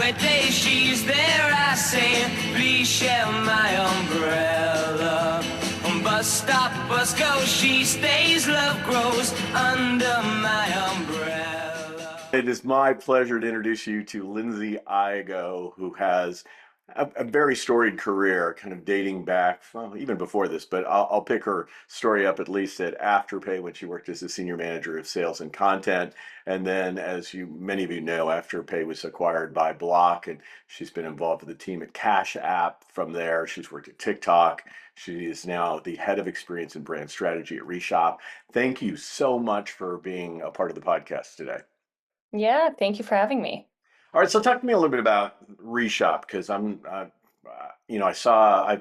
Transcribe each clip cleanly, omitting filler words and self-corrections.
highway days, she's there, I say, please share my umbrella. Bus stop, bus go, she stays, love grows under my umbrella. It is my pleasure to introduce you to Lindsay Igoe, who has a very storied career, kind of dating back, well, even before this, but I'll pick her story up at least at Afterpay when she worked as a senior manager of sales and content. And then, as many of you know, Afterpay was acquired by Block, and she's been involved with the team at Cash App. From there, she's worked at TikTok. She is now the head of experience and brand strategy at Reshop. Thank you so much for being a part of the podcast today. Yeah, thank you for having me. All right, so talk to me a little bit about Reshop because I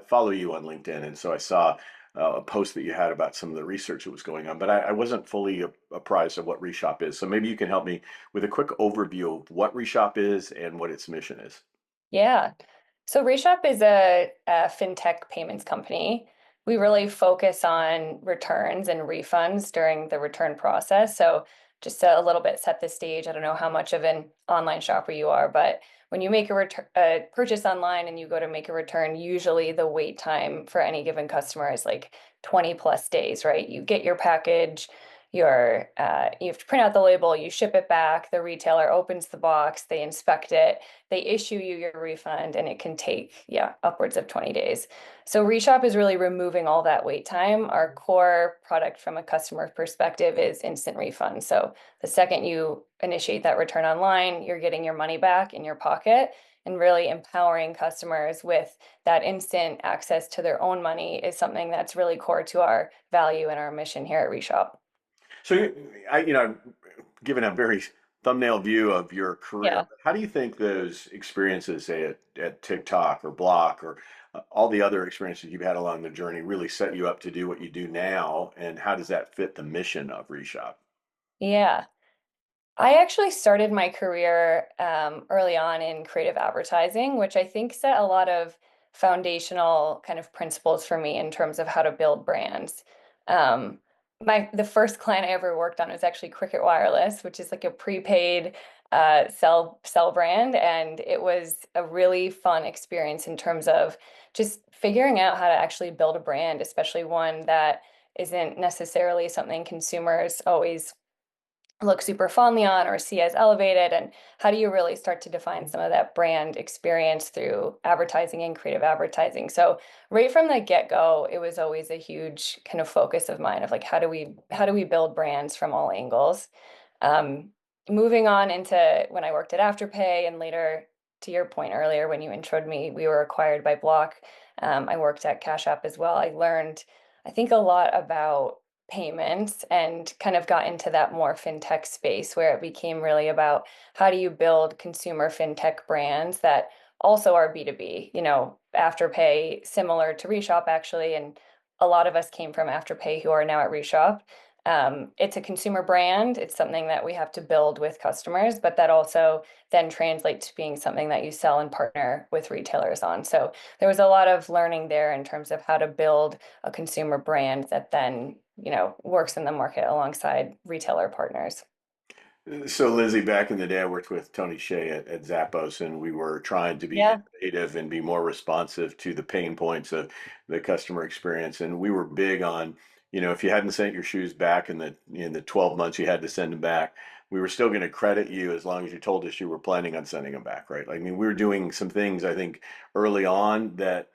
follow you on LinkedIn, and so I saw a post that you had about some of the research that was going on, but I wasn't fully apprised of what Reshop is. So maybe you can help me with a quick overview of what Reshop is and what its mission is. Yeah. So Reshop is a fintech payments company. We really focus on returns and refunds during the return process. So just to a little bit set the stage, I don't know how much of an online shopper you are, but when you make a purchase online and you go to make a return, usually the wait time for any given customer is like 20 plus days, right? You get your package, you have to print out the label, you ship it back, the retailer opens the box, they inspect it, they issue you your refund, and it can take, upwards of 20 days. So Reshop is really removing all that wait time. Our core product from a customer perspective is instant refund. So the second you initiate that return online, you're getting your money back in your pocket, and really empowering customers with that instant access to their own money is something that's really core to our value and our mission here at Reshop. So, I've given a very thumbnail view of your career, Yeah. but how do you think those experiences, say at TikTok or Block or all the other experiences you've had along the journey, really set you up to do what you do now? And how does that fit the mission of Reshop? Yeah. I actually started my career early on in creative advertising, which I think set a lot of foundational kind of principles for me in terms of how to build brands. Um, the first client I ever worked on was actually Cricket Wireless, which is like a prepaid cell brand, and it was a really fun experience in terms of just figuring out how to actually build a brand, especially one that isn't necessarily something consumers always look super fondly on or see as elevated, and how do you really start to define some of that brand experience through advertising and creative advertising. So right from the get-go, it was always a huge kind of focus of mine of like how do we build brands from all angles. um, Moving on into when I worked at Afterpay, and later, to your point earlier when you introed me, we were acquired by Block. I worked at Cash App as well. I learned, I think, a lot about payments and kind of got into that more fintech space where it became really about how do you build consumer fintech brands that also are B2B. Afterpay, similar to Reshop actually, and a lot of us came from Afterpay who are now at Reshop. It's a consumer brand. It's something that we have to build with customers, but that also then translates to being something that you sell and partner with retailers on. So there was a lot of learning there in terms of how to build a consumer brand that then, works in the market alongside retailer partners. So, Lindsay, back in the day, I worked with Tony Shea at Zappos, and we were trying to be Yeah. innovative and be more responsive to the pain points of the customer experience. And we were big on, if you hadn't sent your shoes back in the 12 months you had to send them back, we were still going to credit you as long as you told us you were planning on sending them back, right? I mean, we were doing some things, I think, early on that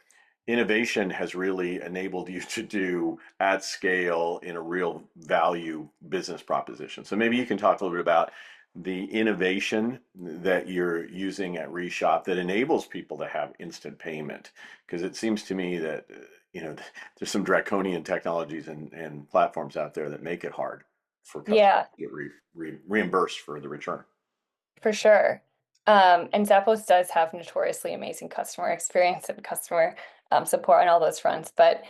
innovation has really enabled you to do at scale in a real value business proposition. So maybe you can talk a little bit about the innovation that you're using at Reshop that enables people to have instant payment. Because it seems to me that there's some draconian technologies and platforms out there that make it hard for customers Yeah, to get reimbursed for the return. for sure. And Zappos does have notoriously amazing customer experience and customer support on all those fronts. But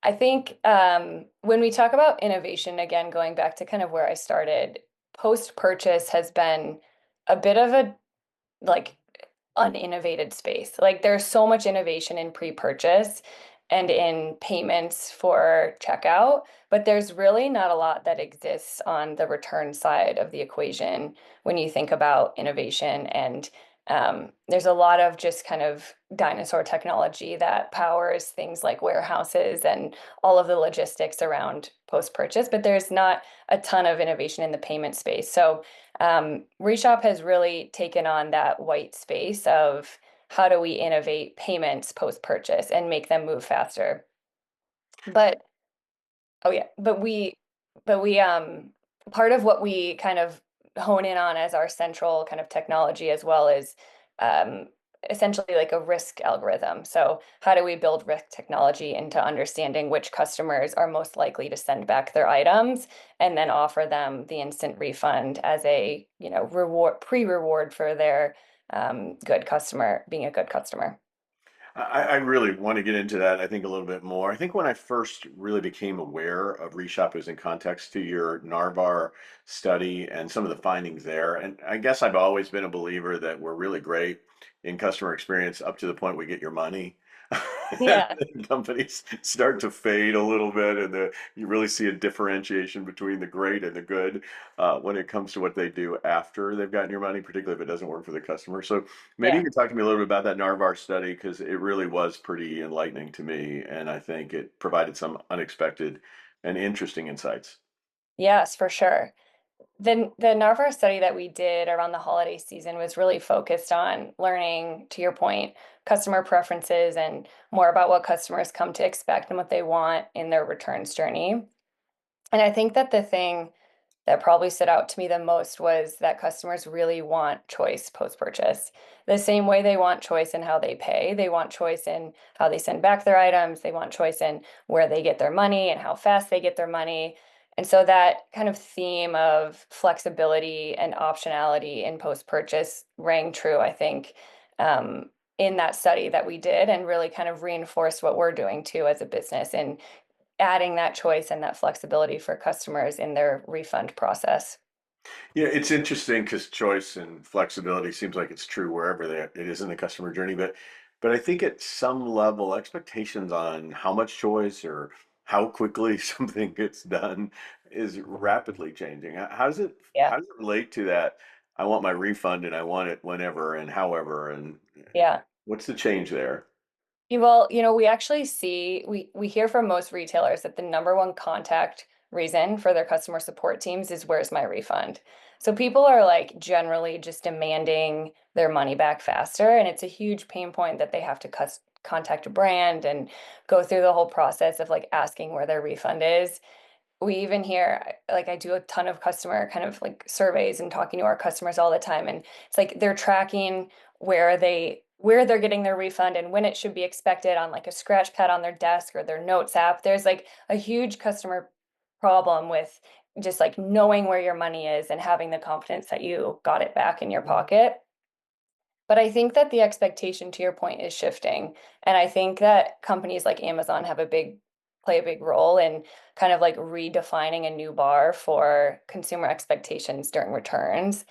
I think when we talk about innovation, again, going back to kind of where I started, post-purchase has been a bit of a like uninnovated space. Like there's so much innovation in pre-purchase and in payments for checkout, but there's really not a lot that exists on the return side of the equation when you think about innovation and There's a lot of just kind of dinosaur technology that powers things like warehouses and all of the logistics around post-purchase, but there's not a ton of innovation in the payment space. So Reshop has really taken on that white space of how do we innovate payments post-purchase and make them move faster. But oh yeah, but we part of what we kind of hone in on as our central kind of technology as well is um essentially like a risk algorithm. So how do we build risk technology into understanding which customers are most likely to send back their items and then offer them the instant refund as a, reward pre-reward for their good customer being a good customer. I really want to get into that, I think, a little bit more. I think when I first really became aware of Reshop was in context to your Narvar study and some of the findings there. And I guess I've always been a believer that we're really great in customer experience up to the point we get your money. And Yeah, then companies start to fade a little bit, and you really see a differentiation between the great and the good when it comes to what they do after they've gotten your money, particularly if it doesn't work for the customer. So maybe you yeah. can talk to me a little bit about that Narvar study because it really was pretty enlightening to me, and I think it provided some unexpected and interesting insights. Yes, for sure. The Narvar study that we did around the holiday season was really focused on learning, to your point, customer preferences and more about what customers come to expect and what they want in their returns journey. And I think that the thing that probably stood out to me the most was that customers really want choice post-purchase. The same way they want choice in how they pay, they want choice in how they send back their items, they want choice in where they get their money and how fast they get their money. And so that kind of theme of flexibility and optionality in post-purchase rang true, I think, in that study that we did and really kind of reinforced what we're doing too as a business in adding that choice and that flexibility for customers in their refund process. Yeah, it's interesting because choice and flexibility seems like it's true wherever it is in the customer journey, but I think at some level, expectations on how much choice or how quickly something gets done is rapidly changing. Yeah. How does it relate to that? I want my refund and I want it whenever and however, and Yeah. what's the change there? Well, we actually see we hear from most retailers that the number one contact reason for their customer support teams is where's my refund? So people are like generally just demanding their money back faster, and it's a huge pain point that they have to contact a brand and go through the whole process of like asking where their refund is. We even hear, like, I do a ton of customer kind of like surveys and talking to our customers all the time, and it's like they're tracking where they're getting their refund and when it should be expected on like a scratch pad on their desk or their notes app. There's like a huge customer problem with just like knowing where your money is and having the confidence that you got it back in your pocket. But I think that the expectation, to your point, is shifting. And I think that companies like Amazon play a big role in kind of like redefining a new bar for consumer expectations during returns.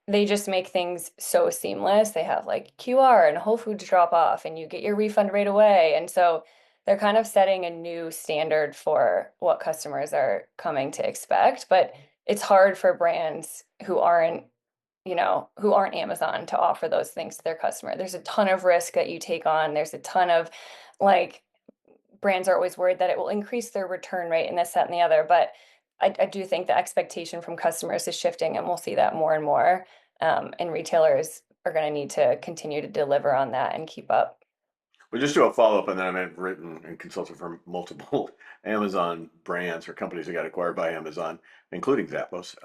They just make things so seamless. They have like QR and Whole Foods drop off, and you get your refund right away. And so they're kind of setting a new standard for what customers are coming to expect. But it's hard for brands who aren't Amazon to offer those things to their customer. There's a ton of risk that you take on. There's a ton of like brands are always worried that it will increase their return rate and this, that, and the other. But I do think the expectation from customers is shifting, and we'll see that more and more. And retailers are going to need to continue to deliver on that and keep up. Well, just do a follow up on that. I've written and consulted for multiple Amazon brands or companies that got acquired by Amazon, including Zappos.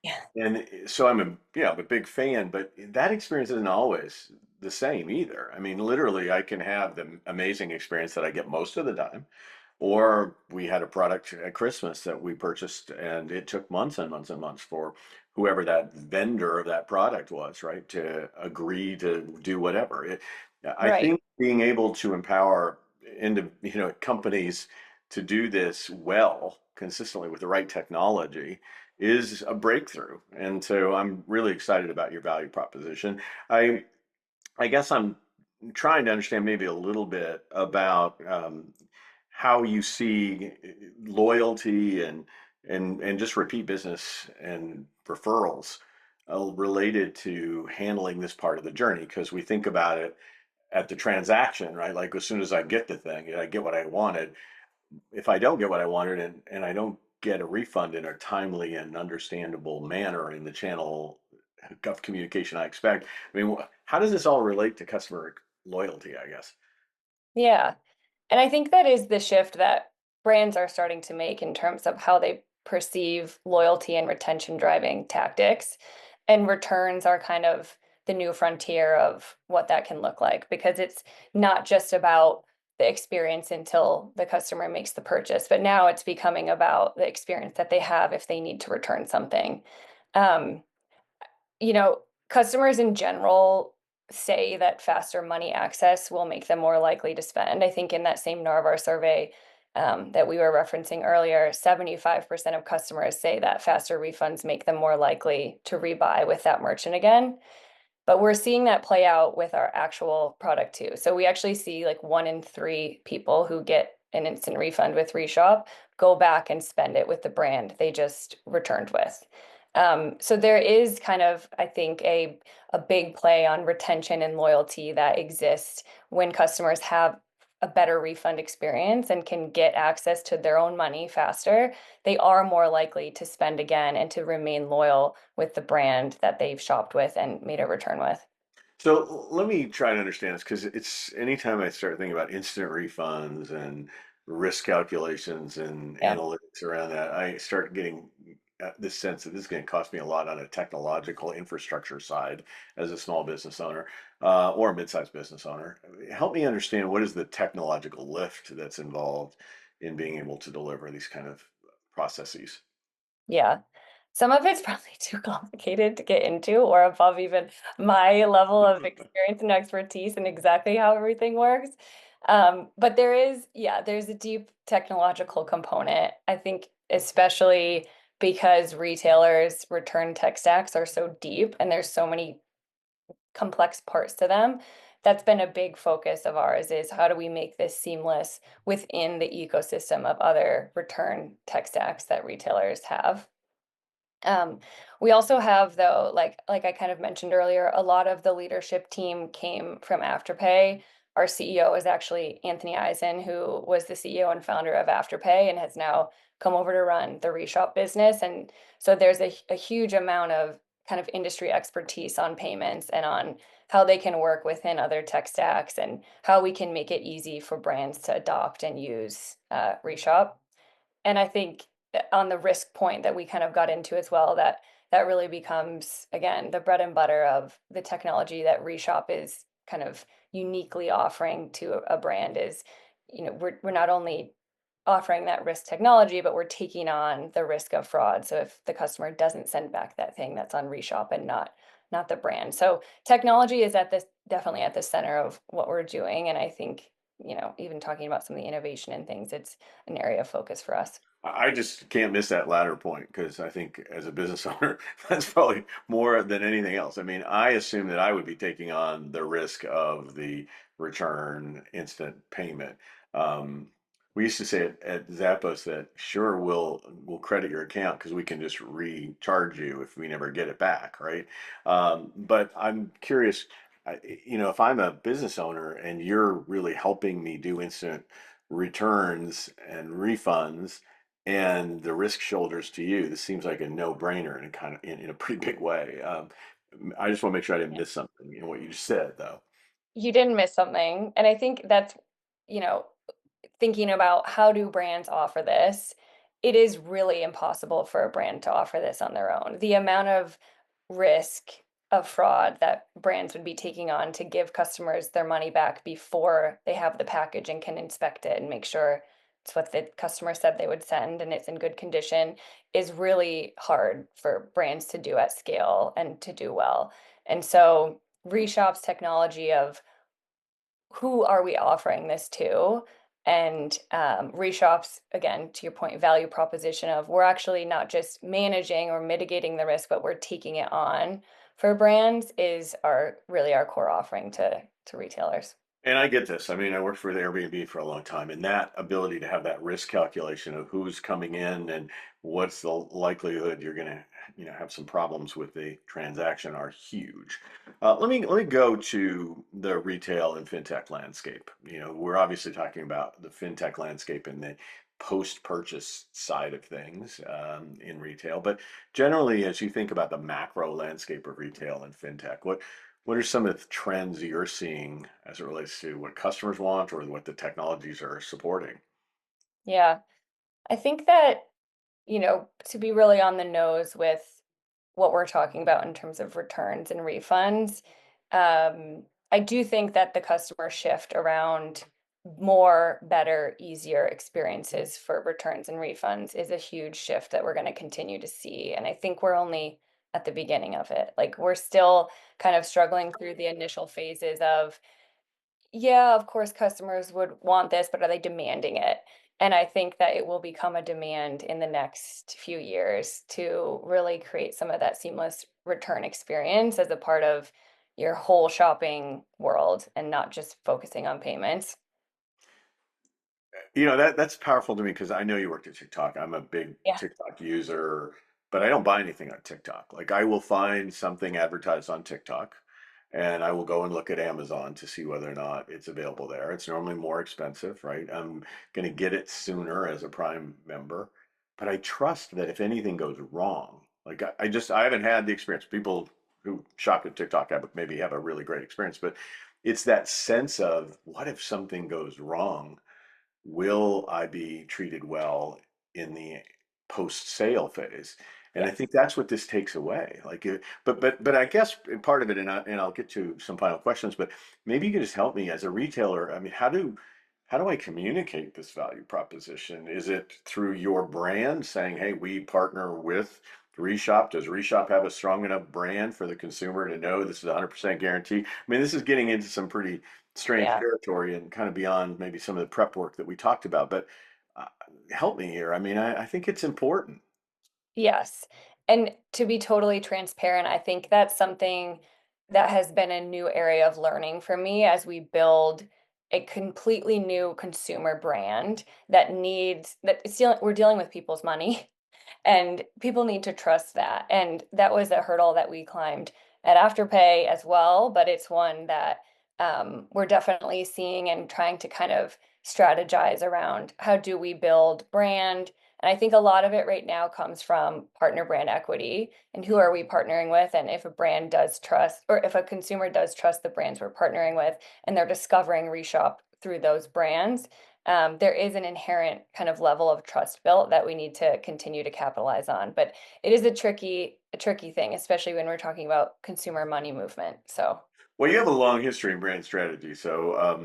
Yeah. And so I'm a big fan, but that experience isn't always the same either. I mean, literally, I can have the amazing experience that I get most of the time, or we had a product at Christmas that we purchased, and it took months and months and months for whoever that vendor of that product was, right, to agree to do whatever. I Right. think being able to empower companies to do this well, consistently with the right technology is a breakthrough. And so I'm really excited about your value proposition. I I guess I'm trying to understand maybe a little bit about how you see loyalty and just repeat business and referrals related to handling this part of the journey, because we think about it at the transaction, right? Like as soon as I get the thing, I get what I wanted. If I don't get what I wanted, and I don't get a refund in a timely and understandable manner in the channel of communication I expect, I mean, how does this all relate to customer loyalty, I guess? Yeah. And I think that is the shift that brands are starting to make in terms of how they perceive loyalty and retention driving tactics. And returns are kind of the new frontier of what that can look like, because it's not just about the experience until the customer makes the purchase, but now it's becoming about the experience that they have if they need to return something. Um, you know, customers in general say that faster money access will make them more likely to spend. I think in that same Narvar survey that we were referencing earlier, 75% of customers say that faster refunds make them more likely to rebuy with that merchant again. But we're seeing that play out with our actual product too. So we actually see like 1 in 3 people who get an instant refund with Reshop go back and spend it with the brand they just returned with. So there is kind of, I think, a big play on retention and loyalty that exists when customers have a better refund experience and can get access to their own money faster. They are more likely to spend again and to remain loyal with the brand that they've shopped with and made a return with. So let me try to understand this, because it's anytime I start thinking about instant refunds and risk calculations and Yeah. analytics around that, I start getting this sense that this is going to cost me a lot on a technological infrastructure side as a small business owner or a mid-sized business owner. Help me understand, what is the technological lift that's involved in being able to deliver these kind of processes? Yeah. Some of it's probably too complicated to get into or above even my level of experience and expertise and exactly how everything works. But there is, yeah, there's a deep technological component. I think especially because retailers' return tech stacks are so deep and there's so many complex parts to them. That's been a big focus of ours, is how do we make this seamless within the ecosystem of other return tech stacks that retailers have. Um, we also have, though, like I kind of mentioned earlier, a lot of the leadership team came from Afterpay. Our CEO is actually Anthony Eisen, who was the CEO and founder of Afterpay and has now come over to run the Reshop business. And so there's a huge amount of kind of industry expertise on payments and on how they can work within other tech stacks and how we can make it easy for brands to adopt and use Reshop. And I think on the risk point that we kind of got into as well, that really becomes, again, the bread and butter of the technology that Reshop is kind of uniquely offering to a brand is, we're not only offering that risk technology, but we're taking on the risk of fraud. So if the customer doesn't send back that thing, that's on Reshop and not the brand. So technology is at this definitely at the center of what we're doing. And I think, even talking about some of the innovation and things, it's an area of focus for us. I just can't miss that latter point, because I think as a business owner, that's probably more than anything else. I mean, I assume that I would be taking on the risk of the return instant payment. Um, we used to say at Zappos that sure, we'll credit your account because we can just recharge you if we never get it back, right? But I'm curious, if I'm a business owner and you're really helping me do instant returns and refunds, and the risk shoulders to you, this seems like a no-brainer in a kind of in a pretty big way. I just want to make sure I didn't Yeah. miss something in what you just said, though. You didn't miss something. And I think that's, you know, thinking about how do brands offer this, it is really impossible for a brand to offer this on their own. The amount of risk of fraud that brands would be taking on to give customers their money back before they have the package and can inspect it and make sure it's what the customer said they would send and it's in good condition is really hard for brands to do at scale and to do well. And so Reshop's technology of who are we offering this to? And Reshop's, again, to your point, value proposition of we're actually not just managing or mitigating the risk, but we're taking it on for brands is our core offering to retailers. And I get this. I mean, I worked for the Airbnb for a long time, and that ability to have that risk calculation of who's coming in and what's the likelihood you're going to have some problems with the transaction are huge. Let me go to the retail and fintech landscape. We're obviously talking about the fintech landscape and the post-purchase side of things in retail, but generally, as you think about the macro landscape of retail and fintech, what are some of the trends you're seeing as it relates to what customers want or what the technologies are supporting? Yeah. I think that, to be really on the nose with what we're talking about in terms of returns and refunds, I do think that the customer shift around more, better, easier experiences for returns and refunds is a huge shift that we're going to continue to see. And I think we're only at the beginning of it. Like, we're still kind of struggling through the initial phases of, yeah, of course, customers would want this, but are they demanding it? And I think that it will become a demand in the next few years to really create some of that seamless return experience as a part of your whole shopping world and not just focusing on payments. That's powerful to me because I know you worked at TikTok. I'm a big Yeah. TikTok user, but I don't buy anything on TikTok. Like I will find something advertised on TikTok and I will go and look at Amazon to see whether or not it's available there. It's normally more expensive, right? I'm going to get it sooner as a Prime member, but I trust that if anything goes wrong, like I haven't had the experience. People who shop at TikTok maybe have a really great experience, but it's that sense of what if something goes wrong? Will I be treated well in the post-sale phase? And I Yes. think that's what this takes away. But I guess part of it, and I'll get to some final questions, but maybe you can just help me as a retailer. I mean, how do I communicate this value proposition? Is it through your brand saying, "Hey, we partner with Reshop"? Does Reshop have a strong enough brand for the consumer to know this is 100% guarantee? I mean, this is getting into some pretty strange Yeah. territory and kind of beyond maybe some of the prep work that we talked about. But uh, help me here. I mean, I think it's important. Yes. And to be totally transparent, I think that's something that has been a new area of learning for me as we build a completely new consumer brand that we're dealing with people's money. And people need to trust that. And that was a hurdle that we climbed at Afterpay as well, but it's one that we're definitely seeing and trying to kind of strategize around how do we build brand. And I think a lot of it right now comes from partner brand equity and who are we partnering with? And if a brand does trust, or if a consumer does trust the brands we're partnering with, and they're discovering Reshop through those brands, there is an inherent kind of level of trust built that we need to continue to capitalize on. But it is a tricky thing, especially when we're talking about consumer money movement. So Well, you have a long history in brand strategy, so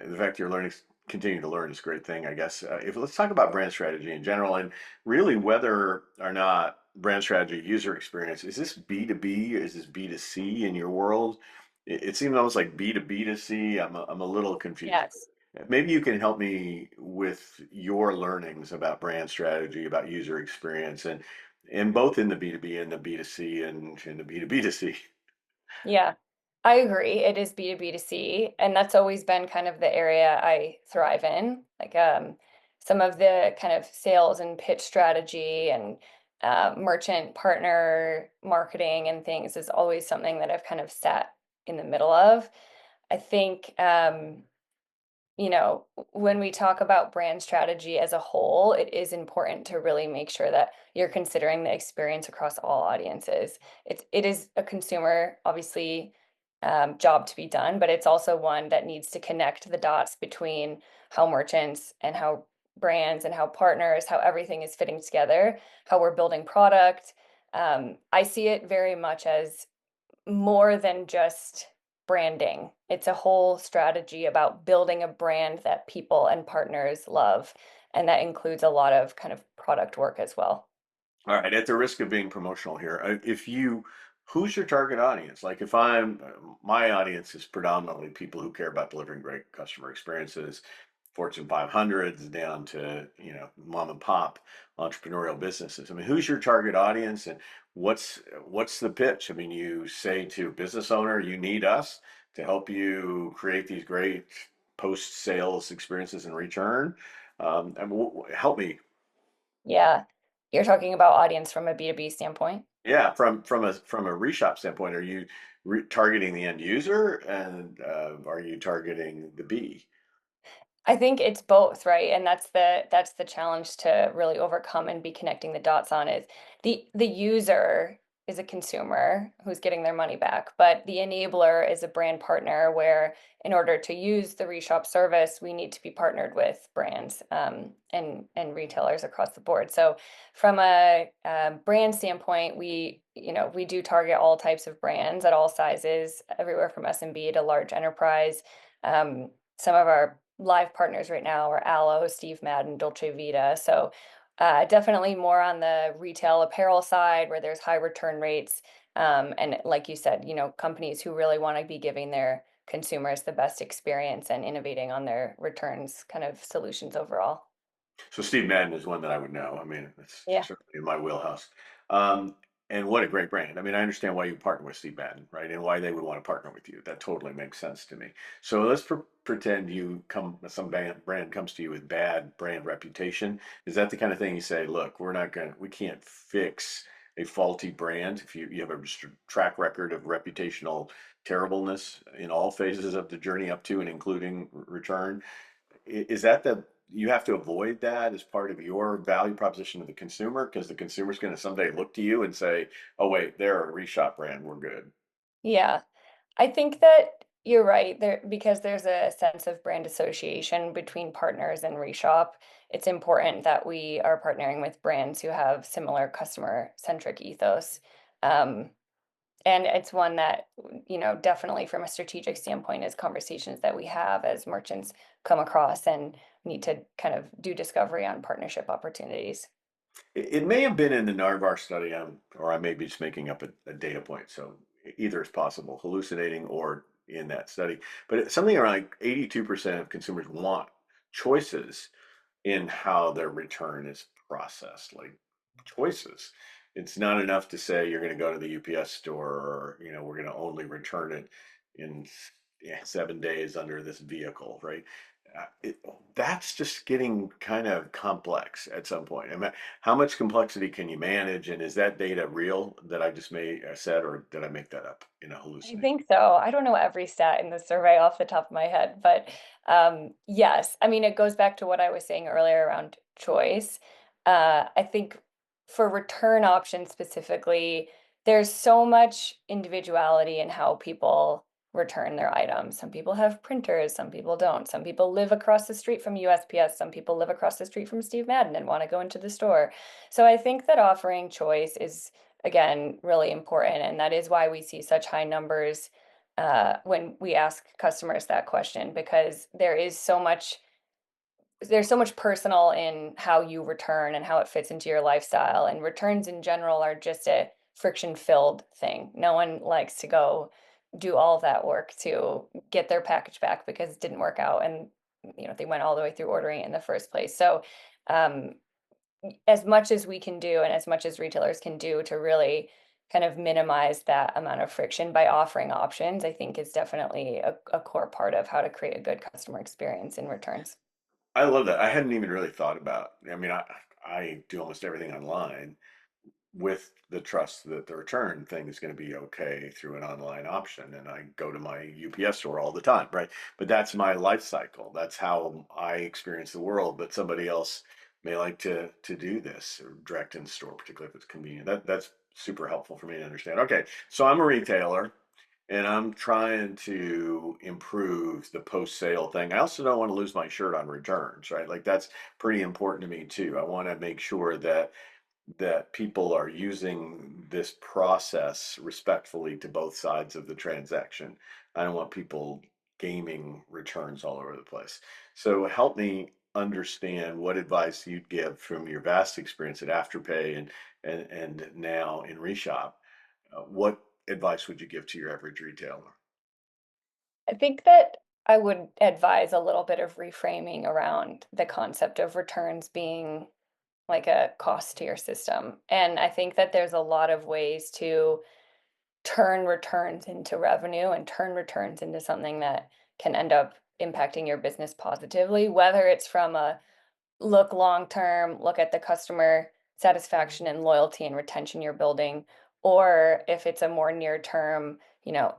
the fact you're continue to learn is a great thing, I guess. If let's talk about brand strategy in general, and really whether or not brand strategy, user experience, is this B2B? Is this B2C in your world? It seems almost like B2B to C. I'm a little confused. yes. Maybe you can help me with your learnings about brand strategy, about user experience, and both in the B2B and the B2C and in the B2B to C. Yeah, I agree. It is B2B to C, and that's always been kind of the area I thrive in. Like some of the kind of sales and pitch strategy and merchant partner marketing and things is always something that I've kind of sat in the middle of. I think when we talk about brand strategy as a whole, it is important to really make sure that you're considering the experience across all audiences. It is a consumer, obviously, job to be done, but it's also one that needs to connect the dots between how merchants and how brands and how partners, how everything is fitting together, how we're building product. I see it very much as more than just branding. It's a whole strategy about building a brand that people and partners love. And that includes a lot of kind of product work as well. All right, at the risk of being promotional here, who's your target audience? Like, my audience is predominantly people who care about delivering great customer experiences, Fortune 500s down to, mom and pop entrepreneurial businesses. I mean, who's your target audience and what's the pitch? I mean, you say to a business owner, you need us to help you create these great post-sales experiences in return. Help me. Yeah. You're talking about audience from a B2B standpoint. Yeah, from a reshop standpoint, are you targeting the end user, and are you targeting the B? I think it's both, right? And that's the challenge to really overcome and be connecting the dots on is the user is a consumer who's getting their money back, but the enabler is a brand partner where in order to use the Reshop service, we need to be partnered with brands and retailers across the board. So from a brand standpoint, we do target all types of brands at all sizes, everywhere from SMB to large enterprise. Some of our live partners right now are Aloe, Steve Madden, Dolce Vita. So definitely more on the retail apparel side where there's high return rates. And like you said, companies who really want to be giving their consumers the best experience and innovating on their returns kind of solutions overall. So Steve Madden is one that I would know. I mean, it's Yeah. certainly in my wheelhouse. Um, and what a great brand. I mean, I understand why you partner with Steve Madden, right? And why they would want to partner with you. That totally makes sense to me. So let's pretend some brand comes to you with bad brand reputation. Is that the kind of thing you say, look, we can't fix a faulty brand if you have a track record of reputational terribleness in all phases of the journey up to and including return? Is that you have to avoid that as part of your value proposition to the consumer because the consumer's going to someday look to you and say, "Oh wait, they're a reshop brand. We're good." Yeah. I think that you're right there because there's a sense of brand association between partners and Reshop. It's important that we are partnering with brands who have similar customer centric ethos. Um, and it's one that, definitely from a strategic standpoint is conversations that we have as merchants come across and need to kind of do discovery on partnership opportunities. It may have been in the Narvar study, or I may be just making up a data point. So either is possible, hallucinating or in that study. But something around like 82% of consumers want choices in how their return is processed, like choices. It's not enough to say you're going to go to the UPS store or, we're going to only return it in 7 days under this vehicle, right? That's just getting kind of complex at some point. I mean, how much complexity can you manage? And is that data real that I just said, or did I make that up in a I hallucinate? think so. I don't know every stat in the survey off the top of my head, but yes. I mean, it goes back to what I was saying earlier around choice. I think for return options specifically, there's so much individuality in how people return their items. Some people have printers, some people don't. Some people live across the street from USPS, some people live across the street from Steve Madden and want to go into the store. So I think that offering choice is again really important, and that is why we see such high numbers when we ask customers that question because there's so much personal in how you return and how it fits into your lifestyle, and returns in general are just a friction filled thing. No one likes to go do all of that work to get their package back because it didn't work out and they went all the way through ordering it in the first place. So um, as much as we can do and as much as retailers can do to really kind of minimize that amount of friction by offering options, I think is definitely a core part of how to create a good customer experience in returns. I love that. I hadn't even really thought about. I mean, I do almost everything online with the trust that the return thing is going to be okay through an online option. And I go to my UPS store all the time, right? But that's my life cycle. That's how I experience the world. But somebody else may like to do this or direct in store, particularly if it's convenient. That's super helpful for me to understand. Okay, so I'm a retailer and I'm trying to improve the post sale thing. I also don't want to lose my shirt on returns, right? Like that's pretty important to me too. I want to make sure that people are using this process respectfully to both sides of the transaction. I don't want people gaming returns all over the place. So help me understand what advice you'd give from your vast experience at Afterpay and now in Reshop. What advice would you give to your average retailer? I think that I would advise a little bit of reframing around the concept of returns being like a cost to your system. And I think that there's a lot of ways to turn returns into revenue and turn returns into something that can end up impacting your business positively, whether it's from a look long term, look at the customer satisfaction and loyalty and retention you're building, or if it's a more near term,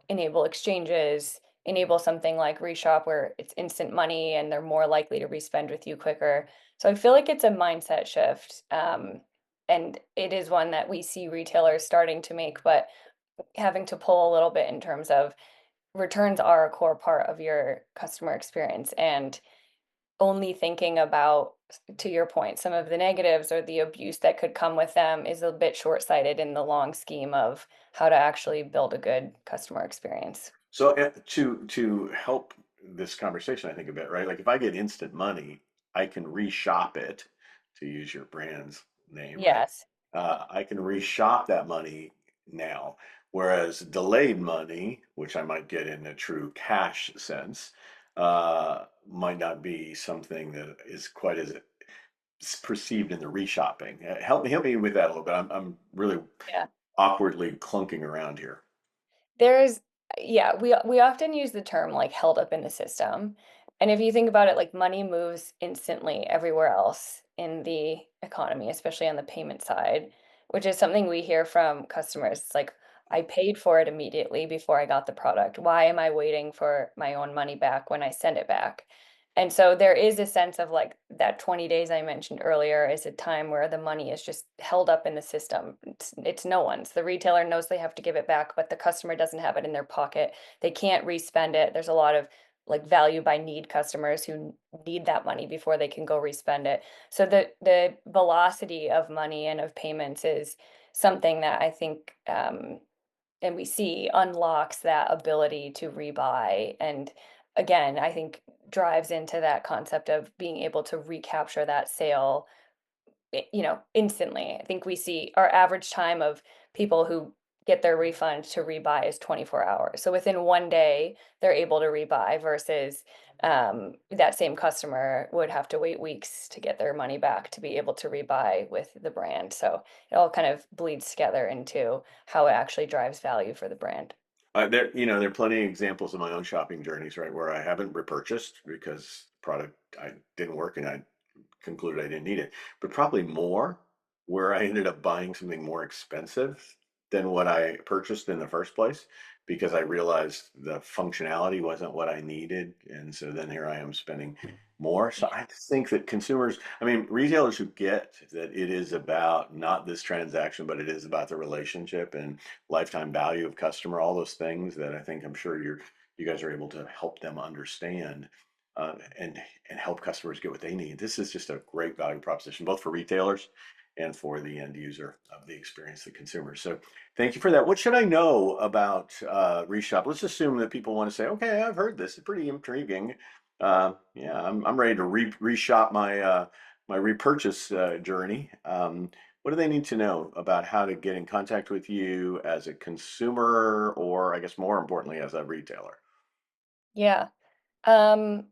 enable exchanges, enable something like Reshop where it's instant money and they're more likely to respend with you quicker. So I feel like it's a mindset shift. And it is one that we see retailers starting to make, but having to pull a little bit in terms of returns are a core part of your customer experience. And only thinking about, to your point, some of the negatives or the abuse that could come with them is a bit short-sighted in the long scheme of how to actually build a good customer experience. So to help this conversation, I think a bit, right? Like if I get instant money, I can reshop it, to use your brand's name, right? Yes. I can reshop that money now. Whereas delayed money, which I might get in a true cash sense, might not be something that is quite as perceived in the reshopping. Help me with that a little bit. I'm really Yeah. awkwardly clunking around here. There's yeah, we often use the term like held up in the system. And if you think about it, like money moves instantly everywhere else in the economy, especially on the payment side, which is something we hear from customers. It's like, I paid for it immediately before I got the product. Why am I waiting for my own money back when I send it back? And so there is a sense of like that 20 days I mentioned earlier is a time where the money is just held up in the system. It's no one's. The retailer knows they have to give it back, but the customer doesn't have it in their pocket. They can't respend it. There's a lot of like value by need customers who need that money before they can go respend it. So the velocity of money and of payments is something that I think and we see unlocks that ability to rebuy. And again, I think drives into that concept of being able to recapture that sale, instantly. I think we see our average time of people who get their refund to rebuy is 24 hours. So within one day, they're able to rebuy versus that same customer would have to wait weeks to get their money back to be able to rebuy with the brand. So it all kind of bleeds together into how it actually drives value for the brand. There are plenty of examples of my own shopping journeys, right, where I haven't repurchased because product I didn't work and I concluded I didn't need it. But probably more where I ended up buying something more expensive than what I purchased in the first place because I realized the functionality wasn't what I needed. And so then here I am spending more. So I just think that consumers, I mean, retailers who get that it is about not this transaction, but it is about the relationship and lifetime value of customer, all those things that I think I'm sure you guys are able to help them understand uh, and and help customers get what they need. This is just a great value proposition, both for retailers and for the end user of the experience, the consumer. So thank you for that. What should I know about Reshop? Let's assume that people want to say, okay, I've heard this. It's pretty intriguing. Yeah, I'm ready to reshop my repurchase journey. What do they need to know about how to get in contact with you as a consumer, or I guess more importantly, as a retailer? Yeah. Um,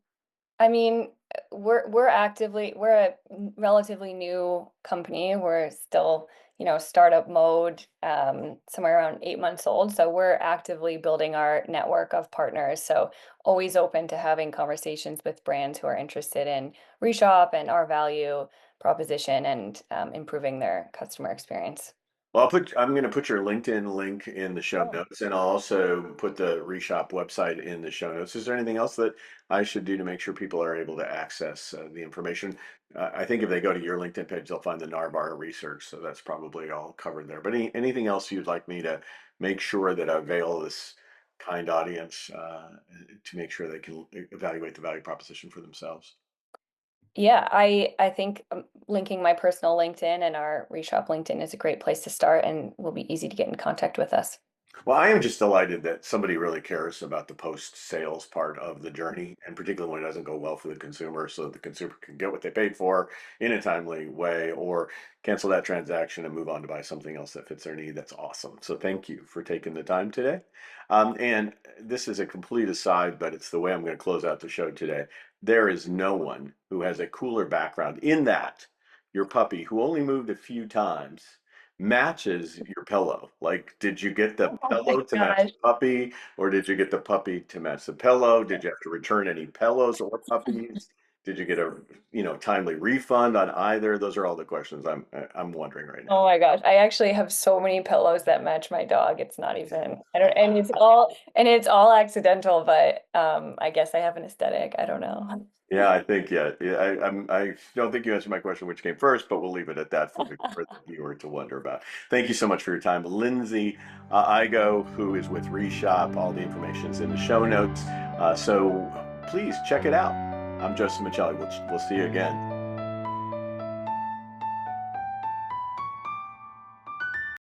I mean, we're a relatively new company. We're still, startup mode, somewhere around 8 months old. So we're actively building our network of partners. So always open to having conversations with brands who are interested in Reshop and our value proposition and improving their customer experience. Well, I'm going to put your LinkedIn link in the show Oh. notes, and I'll also put the Reshop website in the show notes. Is there anything else that I should do to make sure people are able to access the information? I think if they go to your LinkedIn page, they'll find the Narbar research, so that's probably all covered there. But anything else you'd like me to make sure that I avail this kind audience to make sure they can evaluate the value proposition for themselves? Yeah, I think linking my personal LinkedIn and our Reshop LinkedIn is a great place to start and will be easy to get in contact with us. Well, I am just delighted that somebody really cares about the post-sales part of the journey, and particularly when it doesn't go well for the consumer, so that the consumer can get what they paid for in a timely way, or cancel that transaction and move on to buy something else that fits their need. That's awesome. So thank you for taking the time today. And this is a complete aside, but it's the way I'm going to close out the show today. There is no one who has a cooler background in that your puppy, who only moved a few times, matches your pillow. Like, did you get the Oh my pillow to match gosh. the puppy, or did you get the puppy to match the pillow? Did you have to return any pillows or puppies? Did you get a, timely refund on either? Those are all the questions I'm wondering right Oh now. my gosh, I actually have so many pillows that match my dog. It's not even, I don't, and it's all accidental, but I guess I have an aesthetic. I don't know. Yeah, I think yeah. I don't think you answered my question, which came first, but we'll leave it at that for the viewer to wonder about. Thank you so much for your time, Lindsay Igoe, who is with Reshop. All the information is in the show notes, so please check it out. I'm Joseph Michelli. We'll see you again.